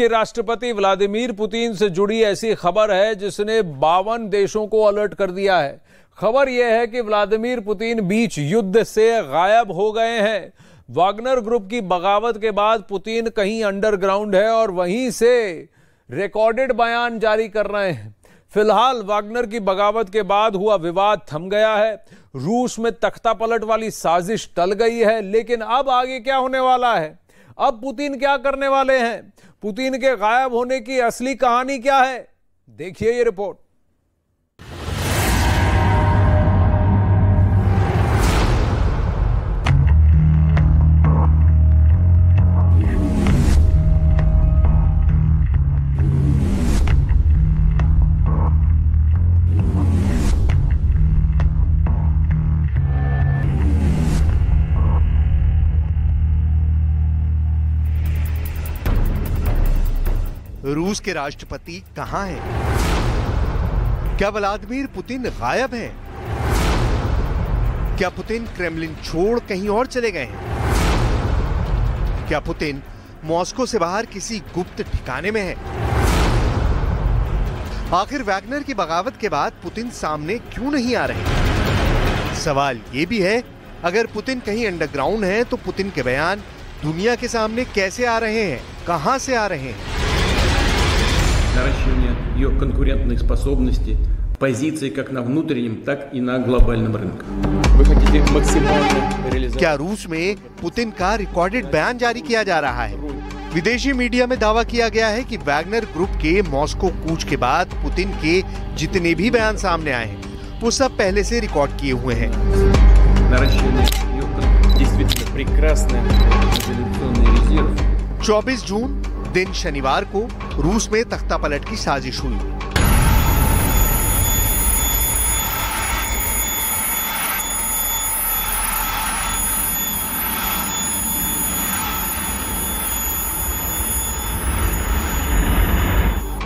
के राष्ट्रपति Vladimir Putin से जुड़ी ऐसी खबर है जिसने 52 देशों को अलर्ट कर दिया है। खबर यह है कि व्लादिमीर पुतिन बीच युद्ध से गायब हो गए हैं। वागनर ग्रुप की बगावत के बाद पुतिन कहीं अंडरग्राउंड है और वहीं से रिकॉर्डेड बयान जारी कर रहे हैं। फिलहाल वागनर की बगावत के बाद हुआ विवाद थम गया है। रूस में तख्ता पलट वाली साजिश टल गई है, लेकिन अब आगे क्या होने वाला है? अब पुतिन क्या करने वाले हैं? पुतिन के गायब होने की असली कहानी क्या है? देखिए ये रिपोर्ट। रूस के राष्ट्रपति कहां हैं? क्या व्लादिमीर पुतिन गायब हैं? क्या पुतिन क्रेमलिन छोड़ कहीं और चले गए हैं? क्या पुतिन मॉस्को से बाहर किसी गुप्त ठिकाने में है? आखिर वैगनर की बगावत के बाद पुतिन सामने क्यों नहीं आ रहे? सवाल यह भी है, अगर पुतिन कहीं अंडरग्राउंड है तो पुतिन के बयान दुनिया के सामने कैसे आ रहे हैं, कहां से आ रहे हैं? наращивание ее конкурентной способности, позиции как на внутреннем, так и на глобальном рынке. Вы хотите максимально реализовать? क्या रूस में पुतिन का रिकॉर्डेड बयान जारी किया जा रहा है? विदेशी मीडिया में दावा किया गया है कि वैगनर ग्रुप के मॉस्को कूच के बाद पुतिन के जितने भी बयान सामने आए हैं, वो सब पहले से रिकॉर्ड किए हुए हैं। Наращивание ее действительно прекрасный мобилизационный резерв. 24 जून दिन शनिवार को रूस में तख्ता पलट की साजिश हुई।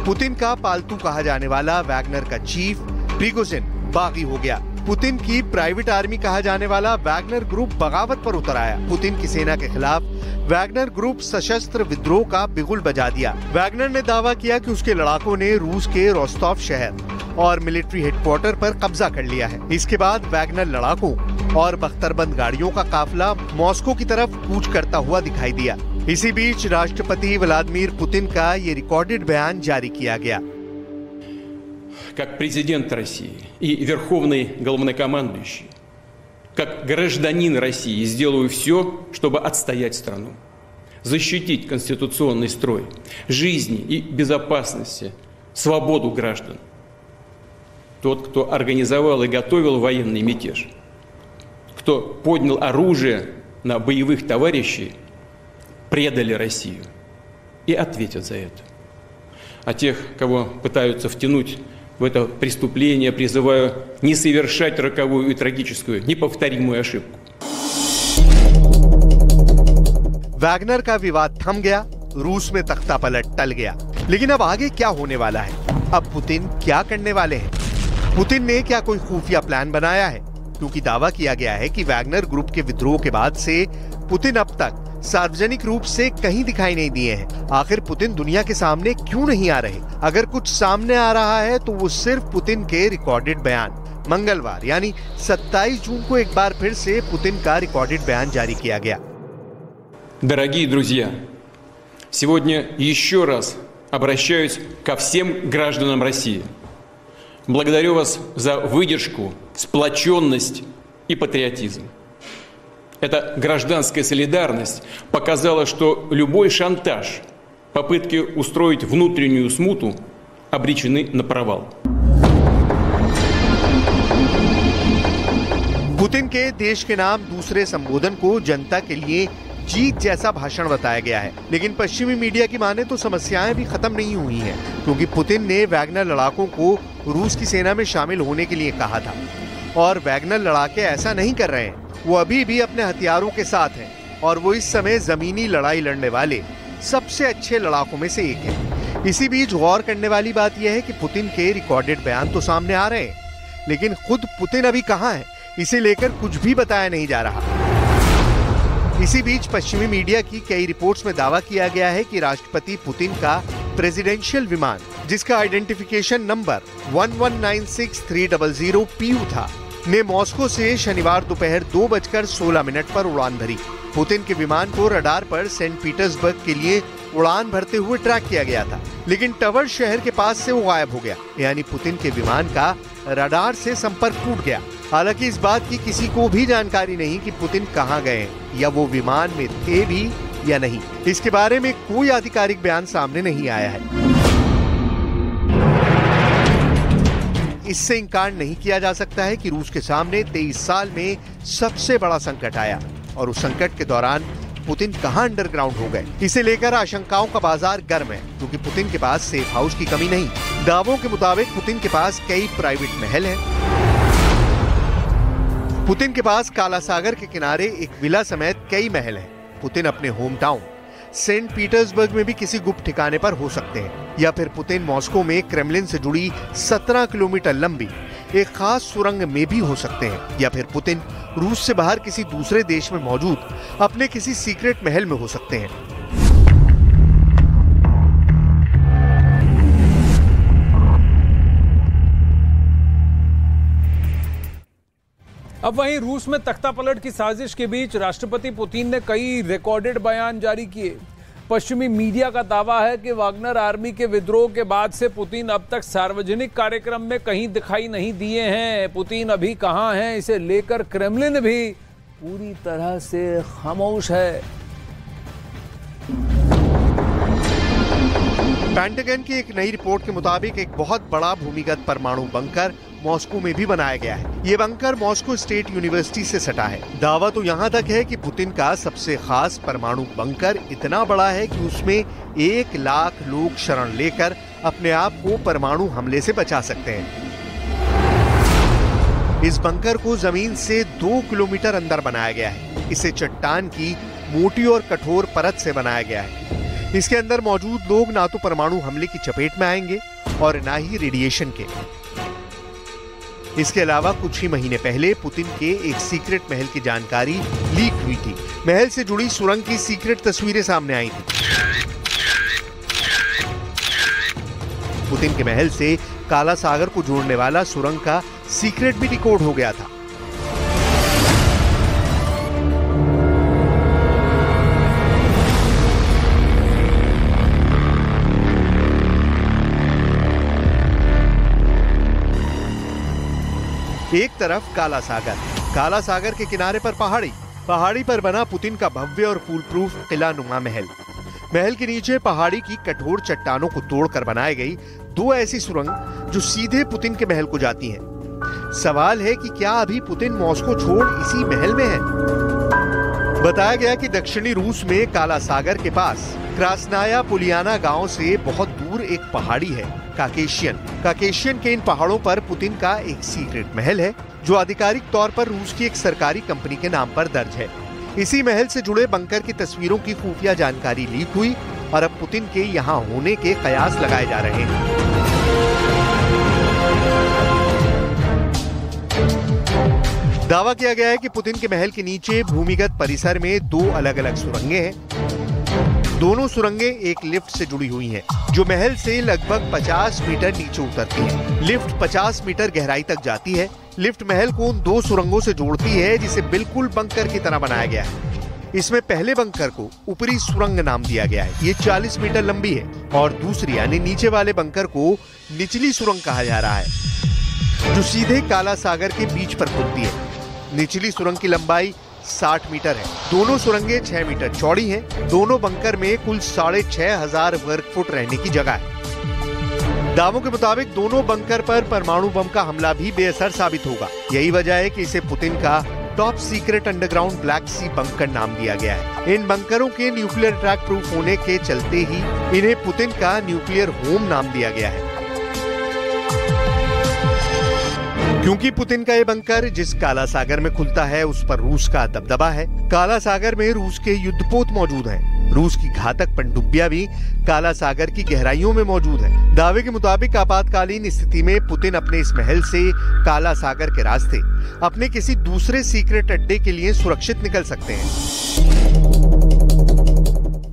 पुतिन का पालतू कहा जाने वाला वैगनर का चीफ प्रिगोजिन बागी हो गया। पुतिन की प्राइवेट आर्मी कहा जाने वाला वैगनर ग्रुप बगावत पर उतर आया। पुतिन की सेना के खिलाफ वैगनर ग्रुप सशस्त्र विद्रोह का बिगुल बजा दिया। वैगनर ने दावा किया कि उसके लड़ाकों ने रूस के रोस्टोव शहर और मिलिट्री हेडक्वार्टर पर कब्जा कर लिया है। इसके बाद वैगनर लड़ाकों और बख्तरबंद गाड़ियों का काफिला मॉस्को की तरफ कूच करता हुआ दिखाई दिया। इसी बीच राष्ट्रपति व्लादिमीर पुतिन का ये रिकॉर्डेड बयान जारी किया गया। Как президент России и верховный главнокомандующий, как гражданин России сделаю все, чтобы отстоять страну, защитить конституционный строй, жизни и безопасности, свободу граждан. Тот, кто организовал и готовил военный мятеж, кто поднял оружие на боевых товарищей, предали Россию и ответят за это. А тех, кого пытаются втянуть в это преступление, призываю не совершать роковую и трагическую, неповторимую ошибку. वैगनर का विवाद थम गया, रूस में तख्ता पलट टल गया, लेकिन अब आगे क्या होने वाला है? अब पुतिन क्या करने वाले हैं? पुतिन ने क्या कोई खुफिया प्लान बनाया है? क्योंकि दावा किया गया है कि वैगनर ग्रुप के विद्रोह के बाद से पुतिन अब तक सार्वजनिक रूप से कहीं दिखाई नहीं दिए हैं। आखिर पुतिन दुनिया के सामने क्यों नहीं आ रहे? अगर कुछ सामने आ रहा है तो वो सिर्फ पुतिन के रिकॉर्डेड बयान। मंगलवार यानी 27 जून को एक बार फिर से पुतिन का रिकॉर्डेड बयान जारी किया गया। Дорогие друзья, сегодня еще раз обращаюсь ко всем гражданам России. Благодарю вас за выдержку, сплоченность и патриотизм. Эта гражданская солидарность показала, что любой шантаж, попытки устроить внутреннюю смуту обречены на провал. पुतिन के देश के नाम दूसरे संबोधन को जनता के लिए जीत जैसा भाषण बताया गया है, लेकिन पश्चिमी मीडिया की माने तो समस्याएं भी खत्म नहीं हुई हैं, क्योंकि पुतिन ने वैगनर लड़ाकों को रूस की सेना में शामिल होने के लिए कहा था और वैगनर लड़ाके ऐसा नहीं कर रहे हैं। वो अभी भी अपने हथियारों के साथ हैं और वो इस समय जमीनी लड़ाई लड़ने वाले सबसे अच्छे लड़ाकों में से एक है। इसी बीच गौर करने वाली बात यह है कि पुतिन के रिकॉर्डेड बयान तो सामने आ रहे हैं, लेकिन खुद पुतिन अभी कहां है, इसे लेकर कुछ भी बताया नहीं जा रहा। इसी बीच पश्चिमी मीडिया की कई रिपोर्ट्स में दावा किया गया है कि राष्ट्रपति पुतिन का प्रेसिडेंशियल विमान, जिसका आइडेंटिफिकेशन नंबर 1196300 PU था, ने मॉस्को से शनिवार दोपहर 2:16 पर उड़ान भरी। पुतिन के विमान को रडार पर सेंट पीटर्सबर्ग के लिए उड़ान भरते हुए ट्रैक किया गया था, लेकिन टवर शहर के पास से वो गायब हो गया। यानी पुतिन के विमान का रडार से संपर्क टूट गया। हालांकि इस बात की किसी को भी जानकारी नहीं कि पुतिन कहां गए या वो विमान में थे भी या नहीं। इसके बारे में कोई आधिकारिक बयान सामने नहीं आया है। इससे इनकार नहीं किया जा सकता है कि रूस के सामने 23 साल में सबसे बड़ा संकट आया और उस संकट के दौरान पुतिन कहां अंडरग्राउंड हो गए। इसे लेकर आशंकाओं का बाजार गर्म है, क्योंकि पुतिन के पास सेफ हाउस की कमी नहीं। दावों के मुताबिक पुतिन के पास कई प्राइवेट महल हैं। पुतिन के पास काला सागर के किनारे एक विला समेत कई महल हैं। पुतिन अपने होम टाउन सेंट पीटर्सबर्ग में भी किसी गुप्त ठिकाने पर हो सकते हैं, या फिर पुतिन मॉस्को में क्रेमलिन से जुड़ी 17 किलोमीटर लंबी एक खास सुरंग में भी हो सकते हैं, या फिर पुतिन रूस से बाहर किसी दूसरे देश में मौजूद अपने किसी सीक्रेट महल में हो सकते हैं। अब वहीं रूस में तख्तापलट की साजिश के बीच राष्ट्रपति पुतिन ने कई रिकॉर्डेड बयान जारी किए। पश्चिमी मीडिया का दावा है कि वागनर आर्मी के विद्रोह के बाद से पुतिन अब तक सार्वजनिक कार्यक्रम में कहीं दिखाई नहीं दिए हैं। पुतिन अभी कहां हैं, इसे लेकर क्रेमलिन भी पूरी तरह से खामोश है। पेंटागन की एक नई रिपोर्ट के मुताबिक एक बहुत बड़ा भूमिगत परमाणु बंकर मॉस्को में भी बनाया गया है। ये बंकर मॉस्को स्टेट यूनिवर्सिटी से सटा है। दावा तो यहाँ तक है कि पुतिन का सबसे खास परमाणु बंकर इतना बड़ा है कि उसमें 1 लाख लोग शरण लेकर अपने आप को परमाणु हमले से बचा सकते हैं। इस बंकर को जमीन से 2 किलोमीटर अंदर बनाया गया है। इसे चट्टान की मोटी और कठोर परत से बनाया गया है। इसके अंदर मौजूद लोग ना तो परमाणु हमले की चपेट में आएंगे और ना ही रेडिएशन के। इसके अलावा कुछ ही महीने पहले पुतिन के एक सीक्रेट महल की जानकारी लीक हुई थी। महल से जुड़ी सुरंग की सीक्रेट तस्वीरें सामने आई थी। पुतिन के महल से काला सागर को जोड़ने वाला सुरंग का सीक्रेट भी डिकोड हो गया था। एक तरफ काला सागर के किनारे पर पहाड़ी पर बना पुतिन का भव्य और फूल प्रूफ किला नुमा महल के नीचे पहाड़ी की कठोर चट्टानों को तोड़कर बनाई गई 2 ऐसी सुरंग जो सीधे पुतिन के महल को जाती हैं। सवाल है कि क्या अभी पुतिन मॉस्को छोड़ इसी महल में है? बताया गया कि दक्षिणी रूस में काला सागर के पास क्रास्नाया पुलियाना गांव से बहुत दूर एक पहाड़ी है, काकेशियन के इन पहाड़ों पर पुतिन का एक सीक्रेट महल है, जो आधिकारिक तौर पर रूस की एक सरकारी कंपनी के नाम पर दर्ज है। इसी महल से जुड़े बंकर की तस्वीरों की खुफिया जानकारी लीक हुई और अब पुतिन के यहाँ होने के कयास लगाए जा रहे हैं। दावा किया गया है कि पुतिन के महल के नीचे भूमिगत परिसर में 2 अलग-अलग सुरंगें हैं। दोनों सुरंगें एक लिफ्ट से जुड़ी हुई हैं, जो महल से लगभग 50 मीटर नीचे उतरती है। लिफ्ट 50 मीटर गहराई तक जाती है। लिफ्ट महल को उन 2 सुरंगों से जोड़ती है, जिसे बिल्कुल बंकर की तरह बनाया गया है। इसमें पहले बंकर को ऊपरी सुरंग नाम दिया गया है। ये 40 मीटर लंबी है और दूसरी यानी नीचे वाले बंकर को निचली सुरंग कहा जा रहा है, जो सीधे काला सागर के बीच पर खुलती है। निचली सुरंग की लंबाई 60 मीटर है। दोनों सुरंगें 6 मीटर चौड़ी हैं। दोनों बंकर में कुल 6500 वर्ग फुट रहने की जगह है। दावों के मुताबिक दोनों बंकर पर परमाणु बम का हमला भी बेअसर साबित होगा। यही वजह है कि इसे पुतिन का टॉप सीक्रेट अंडरग्राउंड ब्लैक सी बंकर नाम दिया गया है। इन बंकरों के न्यूक्लियर अटैक प्रूफ होने के चलते ही इन्हें पुतिन का न्यूक्लियर होम नाम दिया गया है। क्योंकि पुतिन का ये बंकर जिस काला सागर में खुलता है, उस पर रूस का दबदबा है। काला सागर में रूस के युद्धपोत मौजूद हैं। रूस की घातक पनडुब्बियां भी काला सागर की गहराइयों में मौजूद है। दावे के मुताबिक आपातकालीन स्थिति में पुतिन अपने इस महल से काला सागर के रास्ते अपने किसी दूसरे सीक्रेट अड्डे के लिए सुरक्षित निकल सकते हैं।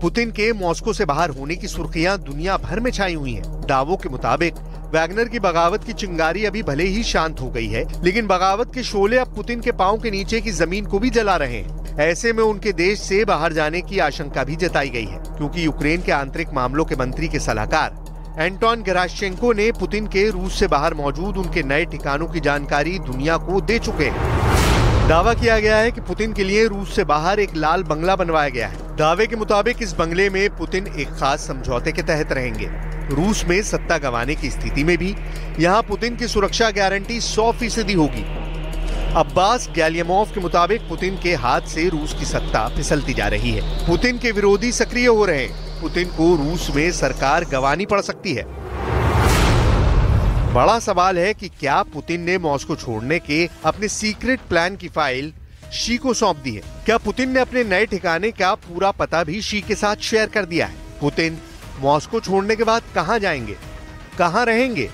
पुतिन के मॉस्को से बाहर होने की सुर्खियां दुनिया भर में छाई हुई हैं। दावों के मुताबिक वैगनर की बगावत की चिंगारी अभी भले ही शांत हो गई है, लेकिन बगावत के शोले अब पुतिन के पांव के नीचे की जमीन को भी जला रहे हैं। ऐसे में उनके देश से बाहर जाने की आशंका भी जताई गई है, क्योंकि यूक्रेन के आंतरिक मामलों के मंत्री के सलाहकार एंटोन गेराशचेंको ने पुतिन के रूस से बाहर मौजूद उनके नए ठिकानों की जानकारी दुनिया को दे चुके हैं। दावा किया गया है कि पुतिन के लिए रूस से बाहर एक लाल बंगला बनवाया गया है। दावे के मुताबिक इस बंगले में पुतिन एक खास समझौते के तहत रहेंगे। रूस में सत्ता गंवाने की स्थिति में भी यहाँ पुतिन की सुरक्षा गारंटी 100% होगी। अब्बास गैलियमोव के मुताबिक पुतिन के हाथ से रूस की सत्ता फिसलती जा रही है। पुतिन के विरोधी सक्रिय हो रहे हैं। पुतिन को रूस में सरकार गंवानी पड़ सकती है। बड़ा सवाल है कि क्या पुतिन ने मॉस्को छोड़ने के अपने सीक्रेट प्लान की फाइल शी को सौंप दी है? क्या पुतिन ने अपने नए ठिकाने का पूरा पता भी शी के साथ शेयर कर दिया है? पुतिन मॉस्को छोड़ने के बाद कहां जाएंगे, कहां रहेंगे,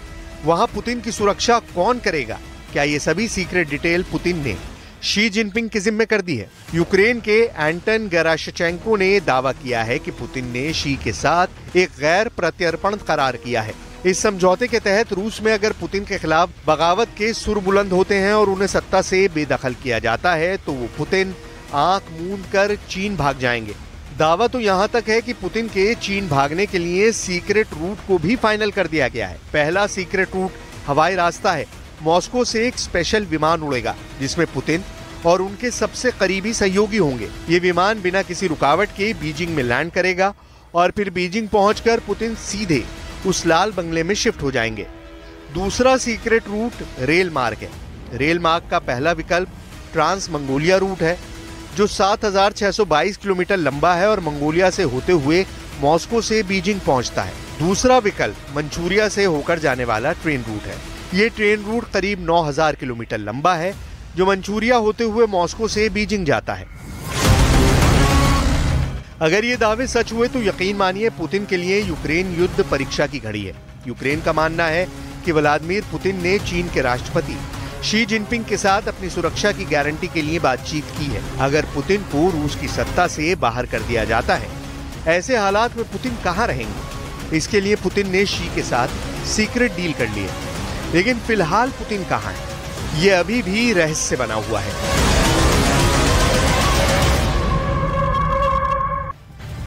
वहां पुतिन की सुरक्षा कौन करेगा? क्या ये सभी सीक्रेट डिटेल पुतिन ने शी जिनपिंग के जिम्मे कर दी है? यूक्रेन के एंटन गेराशचेंको ने दावा किया है कि पुतिन ने शी के साथ एक गैर प्रत्यर्पण करार किया है। इस समझौते के तहत रूस में अगर पुतिन के खिलाफ बगावत के सुर बुलंद होते हैं और उन्हें सत्ता से बेदखल किया जाता है तो वो पुतिन आंख मूंद कर चीन भाग जाएंगे। दावा तो यहाँ तक है कि पुतिन के चीन भागने के लिए सीक्रेट रूट को भी फाइनल कर दिया गया है। पहला सीक्रेट रूट हवाई रास्ता है। मॉस्को से एक स्पेशल विमान उड़ेगा जिसमें पुतिन और उनके सबसे करीबी सहयोगी होंगे। ये विमान बिना किसी रुकावट के बीजिंग में लैंड करेगा और फिर बीजिंग पहुंचकर पुतिन सीधे उस लाल बंगले में शिफ्ट हो जाएंगे। दूसरा सीक्रेट रूट रेल मार्ग है। रेल मार्ग का पहला विकल्प ट्रांस मंगोलिया रूट है जो 7,622 किलोमीटर लंबा है और मंगोलिया से होते हुए मॉस्को से बीजिंग पहुंचता है। दूसरा विकल्प मंचूरिया से होकर जाने वाला ट्रेन रूट है। ये ट्रेन रूट करीब 9,000 किलोमीटर लंबा है जो मंचूरिया होते हुए मॉस्को से बीजिंग जाता है। अगर ये दावे सच हुए तो यकीन मानिए पुतिन के लिए यूक्रेन युद्ध परीक्षा की घड़ी है। यूक्रेन का मानना है कि व्लादिमीर पुतिन ने चीन के राष्ट्रपति शी जिनपिंग के साथ अपनी सुरक्षा की गारंटी के लिए बातचीत की है। अगर पुतिन को रूस की सत्ता से बाहर कर दिया जाता है, ऐसे हालात में पुतिन कहां रहेंगे? इसके लिए पुतिन ने शी के साथ सीक्रेट डील कर ली है। लेकिन फिलहाल पुतिन कहां है, ये अभी भी रहस्य बना हुआ है।